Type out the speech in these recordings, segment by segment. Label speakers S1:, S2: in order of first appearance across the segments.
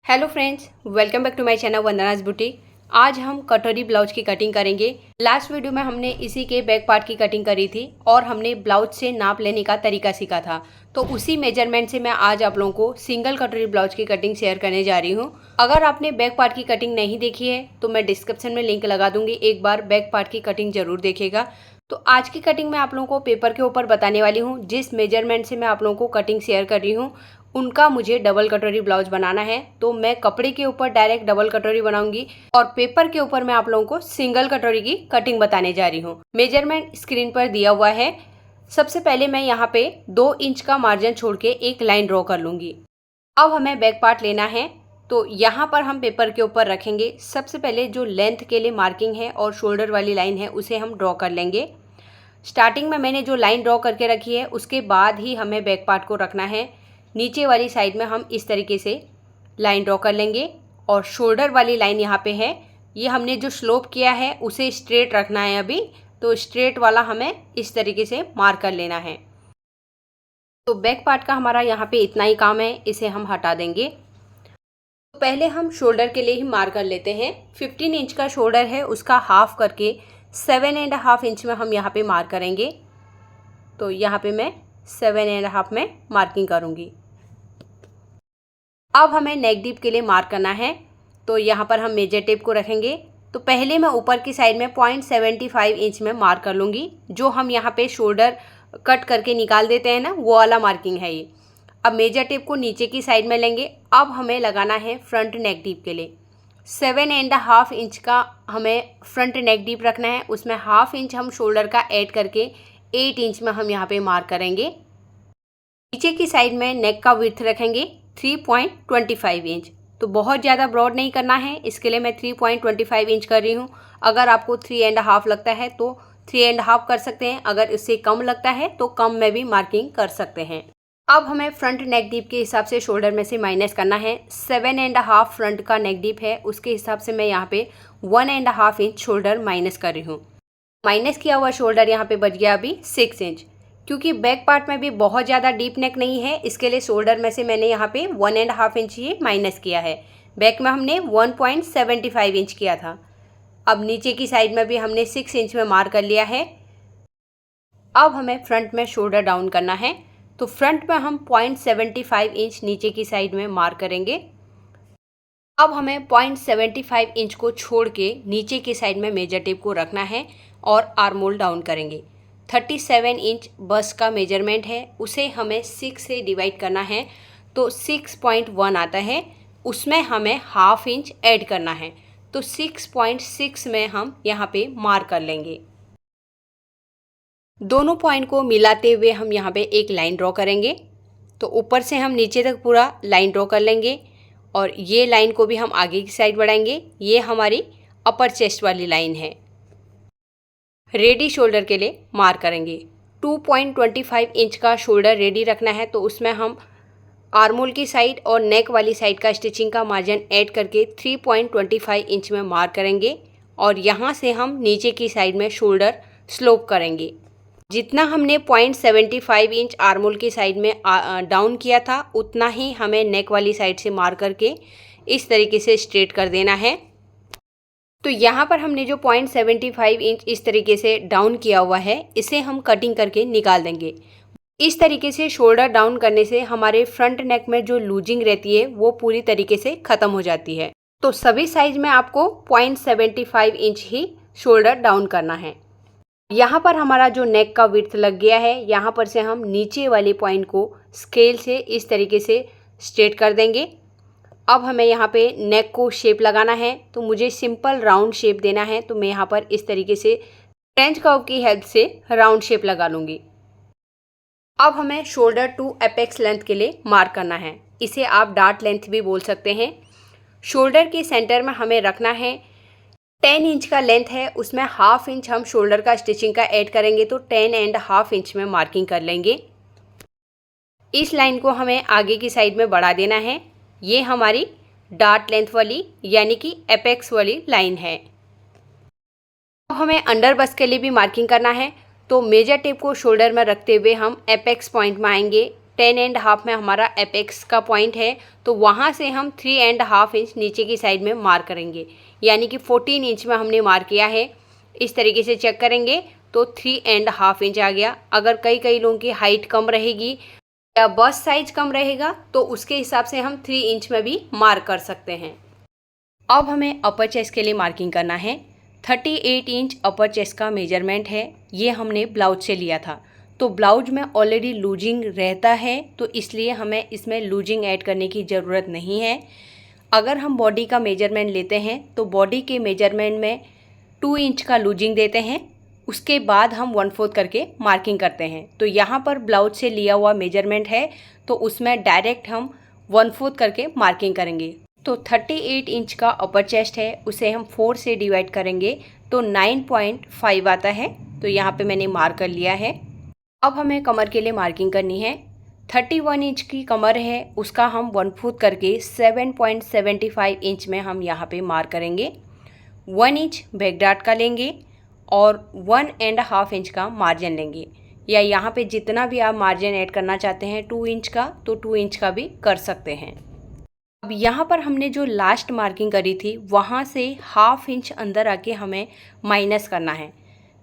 S1: Hello friends, welcome back to my channel Vandana's boutique. आज हम कटोरी ब्लाउज की कटिंग करेंगे। लास्ट वीडियो में हमने इसी के बैक पार्ट की कटिंग करी थी और हमने ब्लाउज से नाप लेने का तरीका सीखा था। तो उसी मेजरमेंट से मैं आज आप लोगों को सिंगल कटोरी ब्लाउज की कटिंग शेयर करने जा रही हूँ। अगर आपने बैक पार्ट की कटिंग नहीं देखी है तो मैं डिस्क्रिप्शन में लिंक लगा दूंगी, एक बार बैक पार्ट की कटिंग जरूर देखिएगा। तो आज की कटिंग मैं आप लोगों को पेपर के ऊपर बताने वाली हूँ। जिस मेजरमेंट से मैं आप लोगों को कटिंग शेयर कर रही हूँ उनका मुझे डबल कटोरी ब्लाउज बनाना है। तो मैं कपड़े के ऊपर डायरेक्ट डबल कटोरी बनाऊंगी और पेपर के ऊपर मैं आप लोगों को सिंगल कटोरी की कटिंग बताने जा रही हूँ। मेजरमेंट स्क्रीन पर दिया हुआ है। सबसे पहले मैं यहाँ पे 2 इंच का मार्जिन छोड़ के एक लाइन ड्रॉ कर लूंगी। अब हमें बैक पार्ट लेना है, तो यहाँ पर हम पेपर के ऊपर रखेंगे। सबसे पहले जो लेंथ के लिए मार्किंग है और शोल्डर वाली लाइन है उसे हम ड्रॉ कर लेंगे। स्टार्टिंग में मैंने जो लाइन ड्रॉ करके रखी है उसके बाद ही हमें बैक पार्ट को रखना है। नीचे वाली साइड में हम इस तरीके से लाइन ड्रॉ कर लेंगे और शोल्डर वाली लाइन यहाँ पे है, ये हमने जो स्लोप किया है उसे स्ट्रेट रखना है अभी। तो स्ट्रेट वाला हमें इस तरीके से मार्क कर लेना है। तो बैक पार्ट का हमारा यहाँ पे इतना ही काम है, इसे हम हटा देंगे। तो पहले हम शोल्डर के लिए ही मार्क कर लेते हैं। 15 इंच का शोल्डर है, उसका हाफ करके 7.5 इंच में हम यहाँ पे मार्क करेंगे। तो यहाँ पे मैं 7.5 में मार्किंग करूँगी। अब हमें नेक डीप के लिए मार्क करना है, तो यहाँ पर हम मेजर टेप को रखेंगे। तो पहले मैं ऊपर की साइड में 0.75 इंच में मार्क कर लूँगी। जो हम यहाँ पे शोल्डर कट करके निकाल देते हैं ना, वो वाला मार्किंग है ये। अब मेजर टेप को नीचे की साइड में लेंगे। अब हमें लगाना है फ्रंट नेक डीप के लिए 7.5 इंच का हमें फ्रंट नेक डीप रखना है। उसमें हाफ इंच हम शोल्डर का ऐड करके 8 इंच में हम यहाँ पे मार्क करेंगे। नीचे की साइड में नेक का विड्थ रखेंगे 3.25 इंच। तो बहुत ज़्यादा ब्रॉड नहीं करना है, इसके लिए मैं 3.25 इंच कर रही हूँ। अगर आपको 3.5 लगता है तो 3.5 कर सकते हैं, अगर इससे कम लगता है तो कम में भी मार्किंग कर सकते हैं। अब हमें फ्रंट नेक डीप के हिसाब से शोल्डर में से माइनस करना है। 7.5 फ्रंट का नेक डीप है, उसके हिसाब से मैं यहाँ पे 1.5 इंच शोल्डर माइनस कर रही हूँ। माइनस किया हुआ शोल्डर यहाँ पे बच गया अभी 6 इंच। क्योंकि बैक पार्ट में भी बहुत ज़्यादा डीप नेक नहीं है, इसके लिए शोल्डर में से मैंने यहाँ पे 1.5 इंच ही माइनस किया है। बैक में हमने 1.75 इंच किया था। अब नीचे की साइड में भी हमने 6 इंच में मार्क कर लिया है। अब हमें फ्रंट में शोल्डर डाउन करना है, तो फ्रंट में हम 0.75 इंच नीचे की साइड में मार्क करेंगे। अब हमें 0.75 इंच को छोड़ के नीचे की साइड में मेजर टेप को रखना है और आर्म होल डाउन करेंगे। 37 इंच बस्ट का मेजरमेंट है, उसे हमें 6 से डिवाइड करना है, तो 6.1 आता है। उसमें हमें हाफ इंच ऐड करना है, तो 6.6 में हम यहाँ पे मार्क कर लेंगे। दोनों पॉइंट को मिलाते हुए हम यहाँ पे एक लाइन ड्रॉ करेंगे। तो ऊपर से हम नीचे तक पूरा लाइन ड्रॉ कर लेंगे और ये लाइन को भी हम आगे की साइड बढ़ाएंगे। ये हमारी अपर चेस्ट वाली लाइन है। रेडी शोल्डर के लिए मार्क करेंगे। 2.25 इंच का शोल्डर रेडी रखना है, तो उसमें हम आर्मोल की साइड और नेक वाली साइड का स्टिचिंग का मार्जिन ऐड करके 3.25 इंच में मार्क करेंगे और यहाँ से हम नीचे की साइड में शोल्डर स्लोप करेंगे। जितना हमने 0.75 इंच आर्मोल की साइड में डाउन किया था उतना ही हमें नेक वाली साइड से मार्क करके इस तरीके से स्ट्रेट कर देना है। तो यहाँ पर हमने जो 0.75 इंच इस तरीके से डाउन किया हुआ है, इसे हम कटिंग करके निकाल देंगे। इस तरीके से शोल्डर डाउन करने से हमारे फ्रंट नेक में जो लूजिंग रहती है वो पूरी तरीके से ख़त्म हो जाती है। तो सभी साइज में आपको 0.75 इंच ही शोल्डर डाउन करना है। यहाँ पर हमारा जो नेक का विड्थ लग गया है, यहाँ पर से हम नीचे वाले पॉइंट को स्केल से इस तरीके से स्ट्रेट कर देंगे। अब हमें यहाँ पे नेक को शेप लगाना है, तो मुझे सिंपल राउंड शेप देना है, तो मैं यहाँ पर इस तरीके से फ्रेंच कर्व की हेल्प से राउंड शेप लगा लूँगी। अब हमें शोल्डर टू एपेक्स लेंथ के लिए मार्क करना है, इसे आप डार्ट लेंथ भी बोल सकते हैं। शोल्डर के सेंटर में हमें रखना है 10 इंच का लेंथ है, उसमें हाफ इंच हम शोल्डर का स्टिचिंग का ऐड करेंगे, तो 10.5 इंच में मार्किंग कर लेंगे। इस लाइन को हमें आगे की साइड में बढ़ा देना है। ये हमारी डार्ट लेंथ वाली यानी कि एपेक्स वाली लाइन है। अब हमें अंडर बस्ट के लिए भी मार्किंग करना है, तो मेजर टेप को शोल्डर में रखते हुए हम एपेक्स पॉइंट में आएंगे। 10.5 में हमारा एपेक्स का पॉइंट है, तो वहाँ से हम 3.5 इंच नीचे की साइड में मार्क करेंगे, यानी कि 14 इंच में हमने मार्क किया है। इस तरीके से चेक करेंगे तो 3.5 इंच आ गया। अगर कई लोगों की हाइट कम रहेगी या बस्ट साइज कम रहेगा तो उसके हिसाब से हम 3 इंच में भी मार्क कर सकते हैं। अब हमें अपर चेस्ट के लिए मार्किंग करना है। 38 इंच अपर चेस्ट का मेजरमेंट है, ये हमने ब्लाउज से लिया था। तो ब्लाउज में ऑलरेडी लूजिंग रहता है, तो इसलिए हमें इसमें लूजिंग ऐड करने की ज़रूरत नहीं है। अगर हम बॉडी का मेजरमेंट लेते हैं तो बॉडी के मेजरमेंट में 2 इंच का लूजिंग देते हैं, उसके बाद हम 1/4 करके मार्किंग करते हैं। तो यहाँ पर ब्लाउज से लिया हुआ मेजरमेंट है, तो उसमें डायरेक्ट हम 1/4 करके मार्किंग करेंगे। तो 38 इंच का अपर चेस्ट है, उसे हम 4 से डिवाइड करेंगे तो 9.5 आता है। तो यहाँ पे मैंने मार्क कर लिया है। अब हमें कमर के लिए मार्किंग करनी है। 31 इंच की कमर है, उसका हम 1/4 करके 7.75 इंच में हम यहाँ पे मार्क करेंगे। 1 इंच बैक डार्ट का लेंगे और 1.5 इंच का मार्जिन लेंगे, या यहाँ पे जितना भी आप मार्जिन ऐड करना चाहते हैं 2 इंच का, तो 2 इंच का भी कर सकते हैं। अब यहाँ पर हमने जो लास्ट मार्किंग करी थी वहाँ से 1/2 इंच अंदर आके हमें माइनस करना है।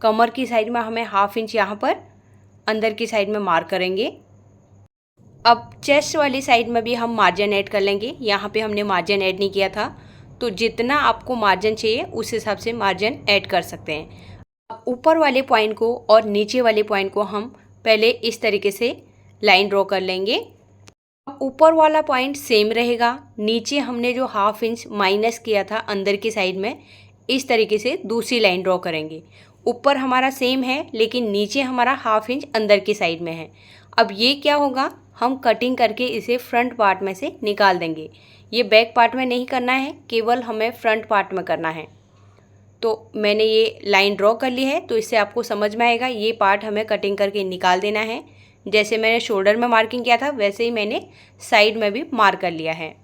S1: कमर की साइड में हमें 1/2 इंच यहाँ पर अंदर की साइड में मार्क करेंगे। अब चेस्ट वाली साइड में भी हम मार्जिन ऐड कर लेंगे। यहाँ पे हमने मार्जिन ऐड नहीं किया था, तो जितना आपको मार्जिन चाहिए उस हिसाब से मार्जिन ऐड कर सकते हैं। अब ऊपर वाले पॉइंट को और नीचे वाले पॉइंट को हम पहले इस तरीके से लाइन ड्रॉ कर लेंगे। अब ऊपर वाला पॉइंट सेम रहेगा, नीचे हमने जो 1/2 इंच माइनस किया था अंदर की साइड में, इस तरीके से दूसरी लाइन ड्रॉ करेंगे। ऊपर हमारा सेम है लेकिन नीचे हमारा 1/2 इंच अंदर की साइड में है। अब ये क्या होगा, हम कटिंग करके इसे फ्रंट पार्ट में से निकाल देंगे। ये बैक पार्ट में नहीं करना है, केवल हमें फ्रंट पार्ट में करना है। तो मैंने ये लाइन ड्रॉ कर ली है, तो इससे आपको समझ में आएगा ये पार्ट हमें कटिंग करके निकाल देना है। जैसे मैंने शोल्डर में मार्किंग किया था वैसे ही मैंने साइड में भी मार्क कर लिया है।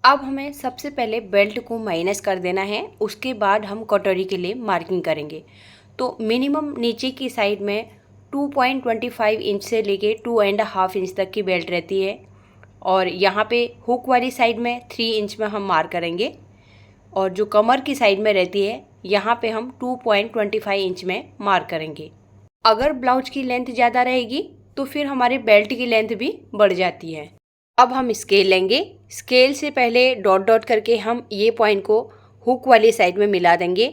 S1: अब हमें सबसे पहले बेल्ट को माइनस कर देना है, उसके बाद हम कटोरी के लिए मार्किंग करेंगे। तो मिनिमम नीचे की साइड में 2.25 इंच से लेके 2.5 इंच तक की बेल्ट रहती है, और यहाँ पे हुक वाली साइड में 3 इंच में हम मार्क करेंगे, और जो कमर की साइड में रहती है यहाँ पे हम 2.25 इंच में मार्क करेंगे। अगर ब्लाउज की लेंथ ज़्यादा रहेगी तो फिर हमारी बेल्ट की लेंथ भी बढ़ जाती है। अब हम स्केल लेंगे। स्केल से पहले डॉट डॉट करके हम ये पॉइंट को हुक वाली साइड में मिला देंगे,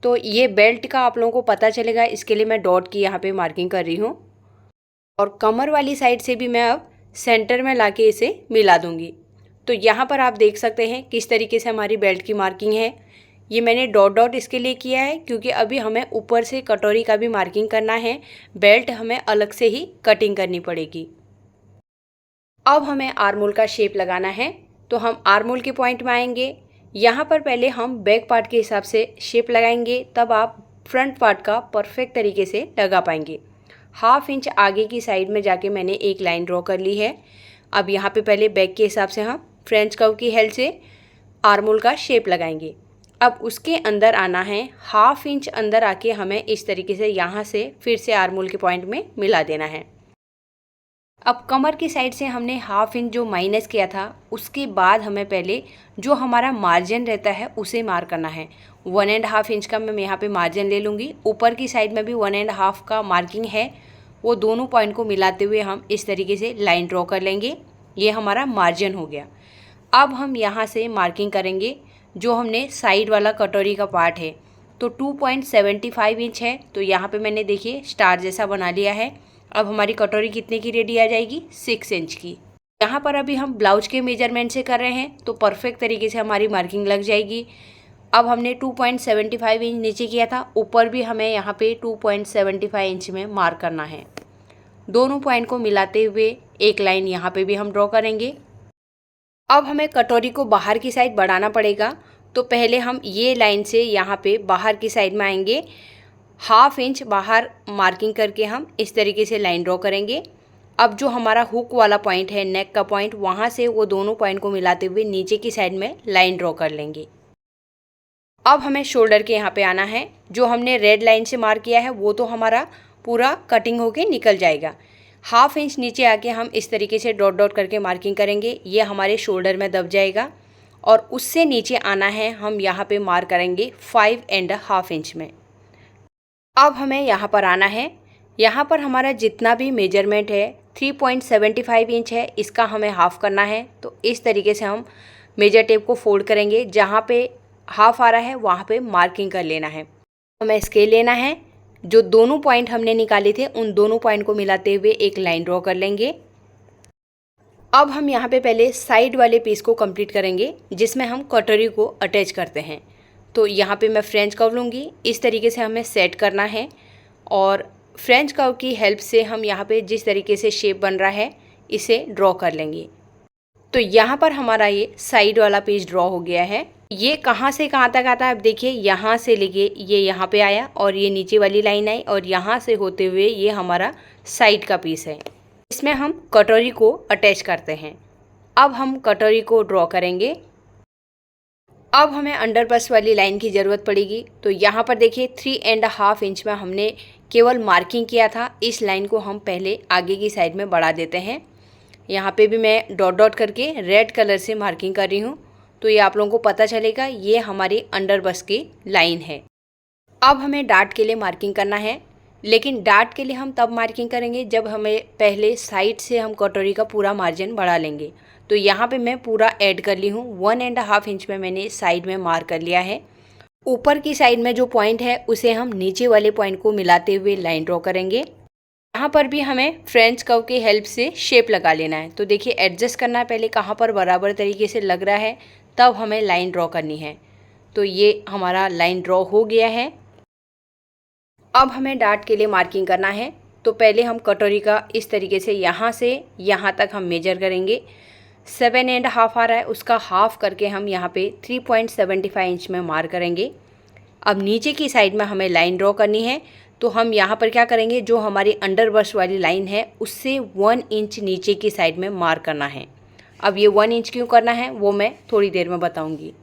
S1: तो ये बेल्ट का आप लोगों को पता चलेगा, इसके लिए मैं डॉट की यहाँ पे मार्किंग कर रही हूँ। और कमर वाली साइड से भी मैं अब सेंटर में लाके इसे मिला दूँगी। तो यहाँ पर आप देख सकते हैं किस तरीके से हमारी बेल्ट की मार्किंग है। ये मैंने डॉट डॉट इसके लिए किया है क्योंकि अभी हमें ऊपर से कटोरी का भी मार्किंग करना है, बेल्ट हमें अलग से ही कटिंग करनी पड़ेगी। अब हमें आर्मोल का शेप लगाना है, तो हम आर्मोल के पॉइंट में आएंगे। यहाँ पर पहले हम बैक पार्ट के हिसाब से शेप लगाएंगे, तब आप फ्रंट पार्ट का परफेक्ट तरीके से लगा पाएंगे। 1/2 इंच आगे की साइड में जाके मैंने एक लाइन ड्रॉ कर ली है। अब यहाँ पे पहले बैक के हिसाब से हम फ्रेंच कर्व की हेल्प से आर्मोल का शेप लगाएंगे। अब उसके अंदर आना है, 1/2 इंच अंदर आके हमें इस तरीके से यहाँ से फिर से आर्मोल के पॉइंट में मिला देना है। अब कमर की साइड से हमने 1/2 इंच जो माइनस किया था, उसके बाद हमें पहले जो हमारा मार्जिन रहता है उसे मार्क करना है। 1.5 इंच का मैं यहाँ पे मार्जिन ले लूँगी। ऊपर की साइड में भी 1.5 का मार्किंग है, वो दोनों पॉइंट को मिलाते हुए हम इस तरीके से लाइन ड्रॉ कर लेंगे। ये हमारा मार्जिन हो गया। अब हम यहाँ से मार्किंग करेंगे जो हमने साइड वाला कटोरी का पार्ट है, तो 2.75 इंच है, तो यहाँ पे मैंने देखिए स्टार जैसा बना लिया है। अब हमारी कटोरी कितने की रेडी आ जाएगी, 6 इंच की। यहाँ पर अभी हम ब्लाउज के मेजरमेंट से कर रहे हैं, तो परफेक्ट तरीके से हमारी मार्किंग लग जाएगी। अब हमने 2.75 इंच नीचे किया था, ऊपर भी हमें यहाँ पे 2.75 इंच में मार्क करना है। दोनों पॉइंट को मिलाते हुए एक लाइन यहाँ पे भी हम ड्रॉ करेंगे। अब हमें कटोरी को बाहर की साइड बढ़ाना पड़ेगा, तो पहले हम ये लाइन से यहाँ पे बाहर की साइड में आएंगे। 1/2 इंच बाहर मार्किंग करके हम इस तरीके से लाइन ड्रॉ करेंगे। अब जो हमारा हुक वाला पॉइंट है, नेक का पॉइंट, वहाँ से वो दोनों पॉइंट को मिलाते हुए नीचे की साइड में लाइन ड्रॉ कर लेंगे। अब हमें शोल्डर के यहाँ पे आना है। जो हमने रेड लाइन से मार्क किया है वो तो हमारा पूरा कटिंग होके निकल जाएगा। हाफ इंच नीचे आके हम इस तरीके से डॉट डॉट करके मार्किंग करेंगे। ये हमारे शोल्डर में दब जाएगा और उससे नीचे आना है, हम यहाँ पे मार्क करेंगे 5.5 इंच में। अब हमें यहाँ पर आना है। यहाँ पर हमारा जितना भी मेजरमेंट है 3.75 इंच है, इसका हमें हाफ़ करना है। तो इस तरीके से हम मेजर टेप को फोल्ड करेंगे, जहाँ पे हाफ़ आ रहा है वहाँ पे मार्किंग कर लेना है। हमें स्केल लेना है, जो दोनों पॉइंट हमने निकाले थे उन दोनों पॉइंट को मिलाते हुए एक लाइन ड्रॉ कर लेंगे। अब हम यहाँ पे पहले साइड वाले पीस को कंप्लीट करेंगे, जिसमें हम कटोरी को अटैच करते हैं। तो यहाँ पे मैं फ्रेंच कर्व लूँगी, इस तरीके से हमें सेट करना है और फ्रेंच कर्व की हेल्प से हम यहाँ पे जिस तरीके से शेप बन रहा है इसे ड्रॉ कर लेंगे। तो यहाँ पर हमारा ये साइड वाला पीस ड्रॉ हो गया है। ये कहाँ से कहाँ तक आता है, अब देखिए यहाँ से लेके ये यहाँ पे आया और ये नीचे वाली लाइन आई और यहाँ से होते हुए ये हमारा साइड का पीस है। इसमें हम कटोरी को अटैच करते हैं। अब हम कटोरी को ड्रॉ करेंगे। अब हमें अंडर बस्ट वाली लाइन की ज़रूरत पड़ेगी। तो यहाँ पर देखिए 3.5 इंच में हमने केवल मार्किंग किया था, इस लाइन को हम पहले आगे की साइड में बढ़ा देते हैं। यहाँ पे भी मैं डॉट डॉट करके रेड कलर से मार्किंग कर रही हूँ, तो ये आप लोगों को पता चलेगा ये हमारी अंडर बस्ट की लाइन है। अब हमें डार्ट के लिए मार्किंग करना है, लेकिन डार्ट के लिए हम तब मार्किंग करेंगे जब हमें पहले साइड से हम कटोरी का पूरा मार्जिन बढ़ा लेंगे। तो यहाँ पे मैं पूरा ऐड कर ली हूँ, 1.5 इंच में मैंने साइड में मार्क कर लिया है। ऊपर की साइड में जो पॉइंट है उसे हम नीचे वाले पॉइंट को मिलाते हुए लाइन ड्रॉ करेंगे। यहाँ पर भी हमें फ्रेंच कर्व की हेल्प से शेप लगा लेना है। तो देखिए एडजस्ट करना है पहले कहाँ पर बराबर तरीके से लग रहा है, तब हमें लाइन ड्रॉ करनी है। तो ये हमारा लाइन ड्रॉ हो गया है। अब हमें डार्ट के लिए मार्किंग करना है। तो पहले हम कटोरी का इस तरीके से यहाँ से यहाँ तक हम मेजर करेंगे। 7.5 आ रहा है, उसका हाफ करके हम यहाँ पे 3.75 इंच में मार्क करेंगे। अब नीचे की साइड में हमें लाइन ड्रॉ करनी है। तो हम यहाँ पर क्या करेंगे, जो हमारी अंडर बस्ट वाली लाइन है उससे 1 इंच नीचे की साइड में मार्क करना है। अब ये 1 इंच क्यों करना है वो मैं थोड़ी देर में बताऊँगी।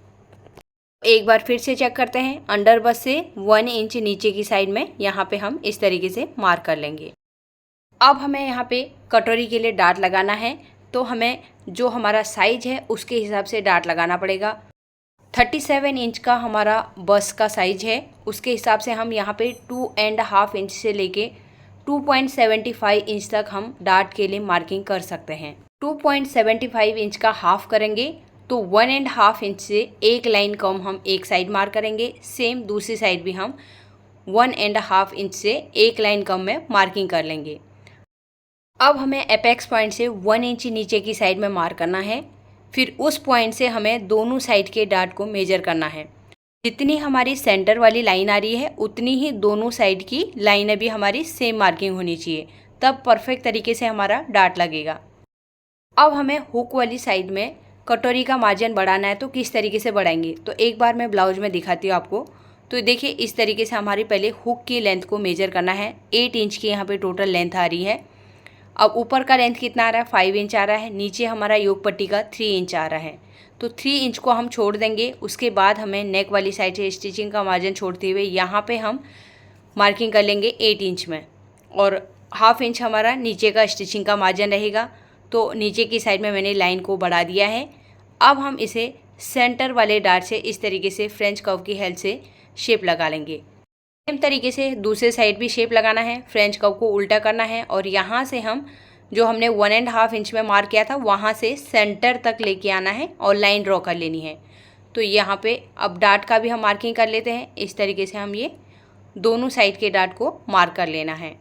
S1: एक बार फिर से चेक करते हैं, अंडर बस्ट से 1 इंच नीचे की साइड में यहाँ पे हम इस तरीके से मार्क कर लेंगे। अब हमें यहाँ पे कटोरी के लिए डार्ट लगाना है। तो हमें जो हमारा साइज है उसके हिसाब से डार्ट लगाना पड़ेगा। 37 इंच का हमारा बस्ट का साइज है, उसके हिसाब से हम यहाँ पे 2.5 इंच से लेके 2.75 इंच तक हम डार्ट के लिए मार्किंग कर सकते हैं। 2.75 इंच का हाफ करेंगे तो 1.5 इंच से एक लाइन कम हम एक साइड मार्क करेंगे। सेम दूसरी साइड भी हम 1.5 इंच से एक लाइन कम में मार्किंग कर लेंगे। अब हमें एपेक्स पॉइंट से 1 इंच नीचे की साइड में मार्क करना है। फिर उस पॉइंट से हमें दोनों साइड के डार्ट को मेजर करना है। जितनी हमारी सेंटर वाली लाइन आ रही है उतनी ही दोनों साइड की लाइनें भी हमारी सेम मार्किंग होनी चाहिए, तब परफेक्ट तरीके से हमारा डार्ट लगेगा। अब हमें हुक वाली साइड में कटोरी का मार्जिन बढ़ाना है। तो किस तरीके से बढ़ाएंगे, तो एक बार मैं ब्लाउज में दिखाती हूँ आपको। तो देखिए इस तरीके से हमारी पहले हुक की लेंथ को मेजर करना है। 8 इंच की यहाँ पे टोटल लेंथ आ रही है। अब ऊपर का लेंथ कितना आ रहा है, 5 इंच आ रहा है। नीचे हमारा योग पट्टी का 3 इंच आ रहा है। तो 3 इंच को हम छोड़ देंगे। उसके बाद हमें नेक वाली साइड से स्टिचिंग का मार्जिन छोड़ते हुए यहाँ पे हम मार्किंग कर लेंगे 8 इंच में, और हाफ इंच हमारा नीचे का स्टिचिंग का मार्जिन रहेगा। तो नीचे की साइड में मैंने लाइन को बढ़ा दिया है। अब हम इसे सेंटर वाले डार्ट से इस तरीके से फ्रेंच कर्व की हेल्प से शेप लगा लेंगे। सेम तरीके से दूसरे साइड भी शेप लगाना है। फ्रेंच कर्व को उल्टा करना है और यहाँ से हम जो हमने 1.5 इंच में मार्क किया था वहाँ से सेंटर तक लेके आना है और लाइन ड्रॉ कर लेनी है। तो यहाँ पे अब डार्ट का भी हम मार्किंग कर लेते हैं। इस तरीके से हम ये दोनों साइड के डार्ट को मार्क कर लेना है।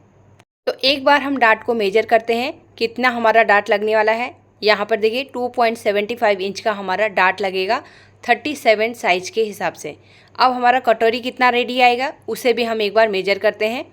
S1: तो एक बार हम डार्ट को मेजर करते हैं कितना हमारा डार्ट लगने वाला है। यहाँ पर देखिए 2.75 इंच का हमारा डार्ट लगेगा 37 साइज के हिसाब से। अब हमारा कटोरी कितना रेडी आएगा उसे भी हम एक बार मेजर करते हैं।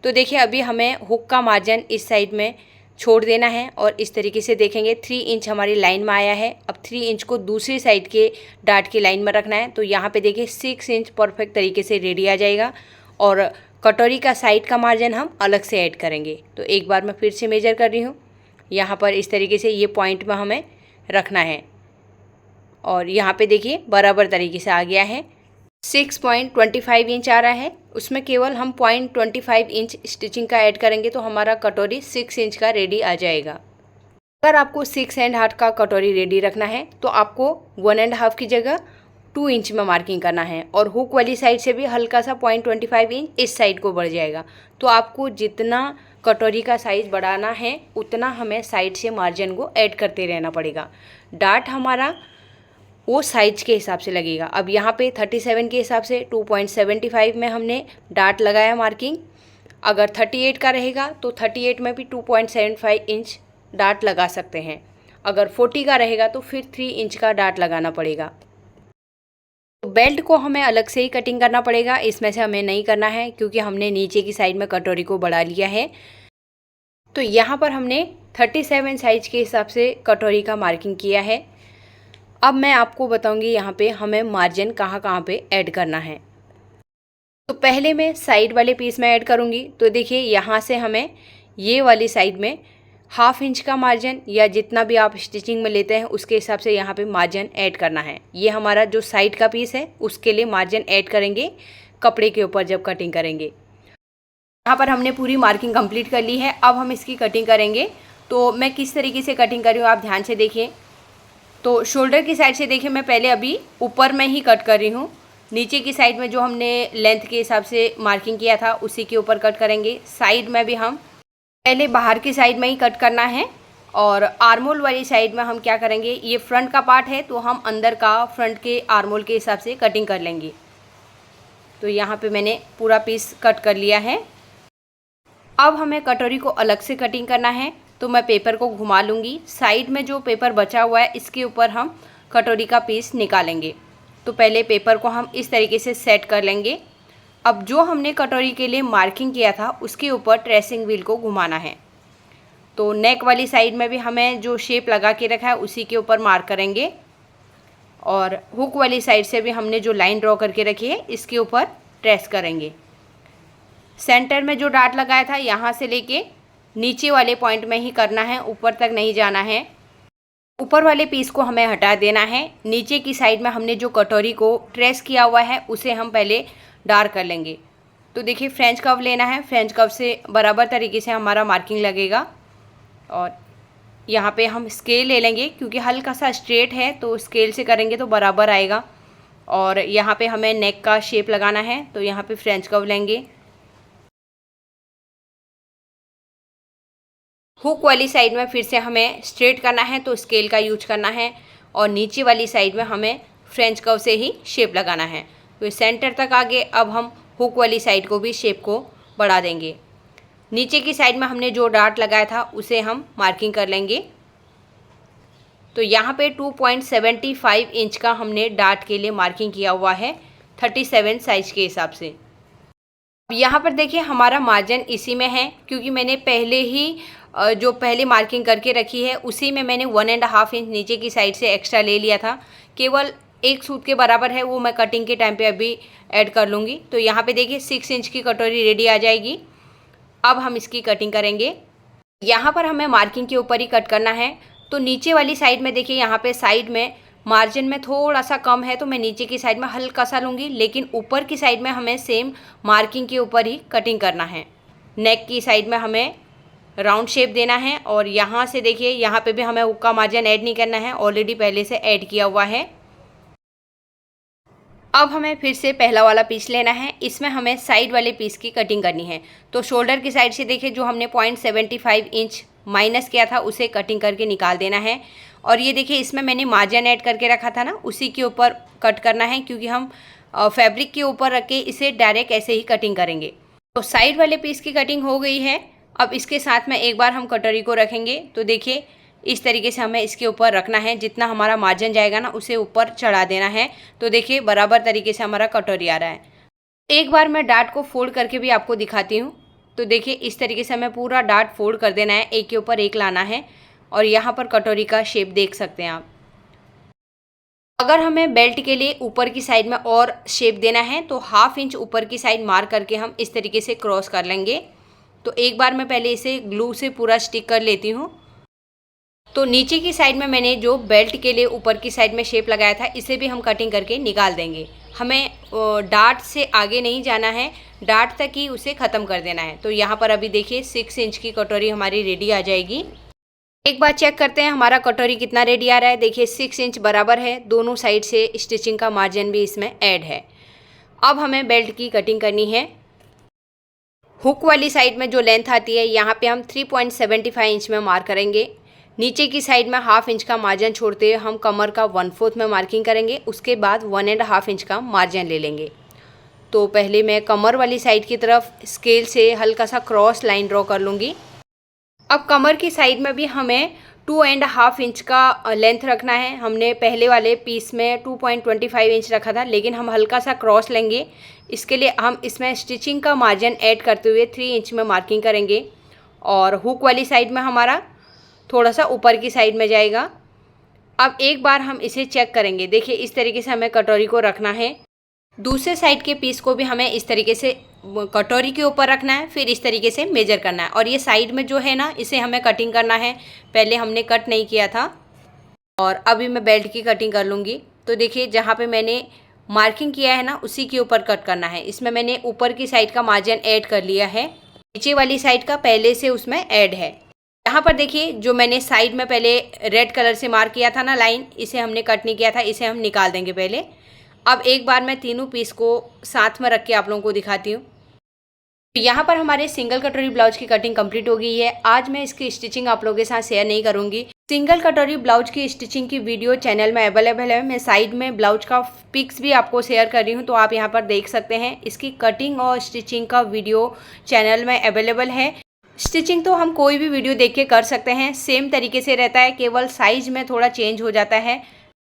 S1: तो देखिए अभी हमें हुक का मार्जिन इस साइड में छोड़ देना है और इस तरीके से देखेंगे 3 इंच हमारी लाइन में आया है। अब 3 इंच को दूसरी साइड के डार्ट की लाइन में रखना है। तो यहाँ पे देखिए 6 इंच परफेक्ट तरीके से रेडी आ जाएगा और कटोरी का साइड का मार्जिन हम अलग से ऐड करेंगे। तो एक बार मैं फिर से मेजर कर रही हूँ। यहाँ पर इस तरीके से ये पॉइंट में हमें रखना है और यहाँ पे देखिए बराबर तरीके से आ गया है। 6.25 इंच आ रहा है, उसमें केवल हम 0.25 इंच स्टिचिंग का ऐड करेंगे तो हमारा कटोरी 6 इंच का रेडी आ जाएगा। अगर आपको 6.5 का कटोरी रेडी रखना है तो आपको 1.5 की जगह 2 इंच में मार्किंग करना है और हुक वाली साइड से भी हल्का सा 0.25 इंच इस साइड को बढ़ जाएगा। तो आपको जितना कटोरी का साइज़ बढ़ाना है उतना हमें साइड से मार्जिन को ऐड करते रहना पड़ेगा। डार्ट हमारा वो साइज के हिसाब से लगेगा। अब यहाँ पे 37 के हिसाब से 2.75 में हमने डार्ट लगाया मार्किंग। अगर 38 का रहेगा तो 38 में भी 2.75 इंच डार्ट लगा सकते हैं। अगर 40 का रहेगा तो फिर 3 इंच का डार्ट लगाना पड़ेगा। तो बेल्ट को हमें अलग से ही कटिंग करना पड़ेगा, इसमें से हमें नहीं करना है क्योंकि हमने नीचे की साइड में कटोरी को बढ़ा लिया है। तो यहाँ पर हमने 37 साइज के हिसाब से कटोरी का मार्किंग किया है। अब मैं आपको बताऊंगी यहाँ पे हमें मार्जिन कहाँ पे ऐड करना है। तो पहले मैं साइड वाले पीस में ऐड करूँगी। तो देखिए यहाँ से हमें ये वाली साइड में 1/2 इंच का मार्जिन या जितना भी आप स्टिचिंग में लेते हैं उसके हिसाब से यहाँ पे मार्जिन ऐड करना है। ये हमारा जो साइड का पीस है उसके लिए मार्जिन ऐड करेंगे कपड़े के ऊपर जब कटिंग करेंगे। यहाँ पर हमने पूरी मार्किंग कंप्लीट कर ली है। अब हम इसकी कटिंग करेंगे। तो मैं किस तरीके से कटिंग कर रही हूँ आप ध्यान से देखिए। तो शोल्डर की साइड से देखिए मैं पहले अभी ऊपर में ही कट कर रही हूँ। नीचे की साइड में जो हमने लेंथ के हिसाब से मार्किंग किया था उसी के ऊपर कट करेंगे। साइड में भी हम पहले बाहर की साइड में ही कट करना है और आर्मोल वाली साइड में हम क्या करेंगे, ये फ्रंट का पार्ट है तो हम अंदर का फ्रंट के आर्मोल के हिसाब से कटिंग कर लेंगे। तो यहाँ पे मैंने पूरा पीस कट कर लिया है। अब हमें कटोरी को अलग से कटिंग करना है। तो मैं पेपर को घुमा लूँगी। साइड में जो पेपर बचा हुआ है इसके ऊपर हम कटोरी का पीस निकालेंगे। तो पहले पेपर को हम इस तरीके से सेट कर लेंगे। अब जो हमने कटोरी के लिए मार्किंग किया था उसके ऊपर ट्रेसिंग व्हील को घुमाना है। तो नेक वाली साइड में भी हमें जो शेप लगा के रखा है उसी के ऊपर मार्क करेंगे और हुक वाली साइड से भी हमने जो लाइन ड्रॉ करके रखी है इसके ऊपर ट्रेस करेंगे। सेंटर में जो डार्ट लगाया था यहाँ से लेके नीचे वाले पॉइंट में ही करना है, ऊपर तक नहीं जाना है। ऊपर वाले पीस को हमें हटा देना है। नीचे की साइड में हमने जो कटोरी को ट्रेस किया हुआ है उसे हम पहले डार्क कर लेंगे। तो देखिए फ्रेंच कर्व लेना है। फ्रेंच कर्व से बराबर तरीके से हमारा मार्किंग लगेगा और यहाँ पे हम स्केल ले लेंगे क्योंकि हल्का सा स्ट्रेट है तो स्केल से करेंगे तो बराबर आएगा। और यहाँ पे हमें नेक का शेप लगाना है तो यहाँ पे फ्रेंच कर्व लेंगे। हुक वाली साइड में फिर से हमें स्ट्रेट करना है तो स्केल का यूज करना है और नीचे वाली साइड में हमें फ्रेंच कर्व से ही शेप लगाना है। तो सेंटर तक आगे अब हम हुक वाली साइड को भी शेप को बढ़ा देंगे। नीचे की साइड में हमने जो डार्ट लगाया था उसे हम मार्किंग कर लेंगे। तो यहाँ पे 2.75 इंच का हमने डार्ट के लिए मार्किंग किया हुआ है 37 साइज के हिसाब से। यहाँ पर देखिए हमारा मार्जिन इसी में है क्योंकि मैंने पहले ही जो पहले मार्किंग करके रखी है उसी में मैंने 1.5 इंच नीचे की साइड से एक्स्ट्रा ले लिया था। केवल एक सूत के बराबर है, वो मैं कटिंग के टाइम पे अभी ऐड कर लूँगी। तो यहाँ पे देखिए 6 इंच की कटोरी रेडी आ जाएगी। अब हम इसकी कटिंग करेंगे। यहाँ पर हमें मार्किंग के ऊपर ही कट करना है। तो नीचे वाली साइड में देखिए यहाँ पे साइड में मार्जिन में थोड़ा सा कम है तो मैं नीचे की साइड में हल्का सा लूँगी, लेकिन ऊपर की साइड में हमें सेम मार्किंग के ऊपर ही कटिंग करना है। नेक की साइड में हमें राउंड शेप देना है और यहाँ से देखिए यहाँ पे भी हमें हुक का मार्जिन ऐड नहीं करना है, ऑलरेडी पहले से ऐड किया हुआ है। अब हमें फिर से पहला वाला पीस लेना है। इसमें हमें साइड वाले पीस की कटिंग करनी है। तो शोल्डर की साइड से देखिए जो हमने 0.75 इंच माइनस किया था उसे कटिंग करके निकाल देना है। और ये देखिए इसमें मैंने मार्जिन ऐड करके रखा था ना, उसी के ऊपर कट करना है क्योंकि हम फैब्रिक के ऊपर रख के इसे डायरेक्ट ऐसे ही कटिंग करेंगे। तो साइड वाले पीस की कटिंग हो गई है। अब इसके साथ में एक बार हम कटोरी को रखेंगे। तो देखिए इस तरीके से हमें इसके ऊपर रखना है, जितना हमारा मार्जिन जाएगा ना उसे ऊपर चढ़ा देना है। तो देखिए बराबर तरीके से हमारा कटोरी आ रहा है। एक बार मैं डार्ट को फोल्ड करके भी आपको दिखाती हूँ। तो देखिए इस तरीके से हमें पूरा डार्ट फोल्ड कर देना है, एक के ऊपर एक लाना है और यहाँ पर कटोरी का शेप देख सकते हैं आप। अगर हमें बेल्ट के लिए ऊपर की साइड में और शेप देना है तो 1/2 इंच ऊपर की साइड मार्क करके हम इस तरीके से क्रॉस कर लेंगे। तो एक बार मैं पहले इसे ग्लू से पूरा स्टिक कर लेती हूँ। तो नीचे की साइड में मैंने जो बेल्ट के लिए ऊपर की साइड में शेप लगाया था, इसे भी हम कटिंग करके निकाल देंगे। हमें डार्ट से आगे नहीं जाना है, डार्ट तक ही उसे ख़त्म कर देना है। तो यहाँ पर अभी देखिए 6 इंच की कटोरी हमारी रेडी आ जाएगी। एक बार चेक करते हैं हमारा कटोरी कितना रेडी आ रहा है। देखिए 6 इंच बराबर है, दोनों साइड से स्टिचिंग का मार्जिन भी इसमें ऐड है। अब हमें बेल्ट की कटिंग करनी है। हुक वाली साइड में जो लेंथ आती है, यहाँ पे हम 3.75 इंच में मार्क करेंगे। नीचे की साइड में 1/2 इंच का मार्जिन छोड़ते हुए हम कमर का 1/4 में मार्किंग करेंगे। उसके बाद 1.5 इंच का मार्जिन ले लेंगे। तो पहले मैं कमर वाली साइड की तरफ स्केल से हल्का सा क्रॉस लाइन ड्रॉ कर लूँगी। अब कमर की साइड में भी हमें 2.5 इंच का लेंथ रखना है। हमने पहले वाले पीस में 2.25 इंच रखा था, लेकिन हम हल्का सा क्रॉस लेंगे। इसके लिए हम इसमें स्टिचिंग का मार्जिन ऐड करते हुए 3 इंच में मार्किंग करेंगे और हुक वाली साइड में हमारा थोड़ा सा ऊपर की साइड में जाएगा। अब एक बार हम इसे चेक करेंगे। देखिए इस तरीके से हमें कटोरी को रखना है। दूसरे साइड के पीस को भी हमें इस तरीके से कटोरी के ऊपर रखना है, फिर इस तरीके से मेजर करना है। और ये साइड में जो है ना, इसे हमें कटिंग करना है। पहले हमने कट नहीं किया था और अभी मैं बेल्ट की कटिंग कर लूँगी। तो देखिए जहाँ पे मैंने मार्किंग किया है ना, उसी के ऊपर कट करना है। इसमें मैंने ऊपर की साइड का मार्जिन ऐड कर लिया है, नीचे वाली साइड का पहले से उसमें ऐड है। यहाँ पर देखिए जो मैंने साइड में पहले रेड कलर से मार्क किया था ना लाइन, इसे हमने कट नहीं किया था, इसे हम निकाल देंगे पहले। अब एक बार मैं तीनों पीस को साथ में रख के आप लोगों को दिखाती हूँ। तो यहाँ पर हमारे सिंगल कटोरी ब्लाउज की कटिंग कंप्लीट हो गई है। आज मैं इसकी स्टिचिंग आप लोगों के साथ शेयर नहीं करूँगी। सिंगल कटोरी ब्लाउज की स्टिचिंग की वीडियो चैनल में अवेलेबल है। मैं साइड में ब्लाउज का पिक्स भी आपको शेयर कर रही हूँ, तो आप यहाँ पर देख सकते हैं। इसकी कटिंग और स्टिचिंग का वीडियो चैनल में अवेलेबल है। स्टिचिंग तो हम कोई भी वीडियो देख के कर सकते हैं, सेम तरीके से रहता है, केवल साइज में थोड़ा चेंज हो जाता है।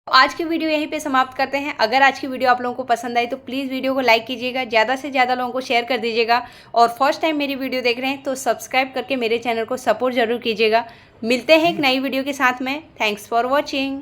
S1: आज की वीडियो यहीं पे समाप्त करते हैं। अगर आज की वीडियो आप लोगों को पसंद आई तो प्लीज़ वीडियो को लाइक कीजिएगा, ज़्यादा से ज़्यादा लोगों को शेयर कर दीजिएगा और फर्स्ट टाइम मेरी वीडियो देख रहे हैं तो सब्सक्राइब करके मेरे चैनल को सपोर्ट ज़रूर कीजिएगा। मिलते हैं एक नई वीडियो के साथ में। Thanks for watching.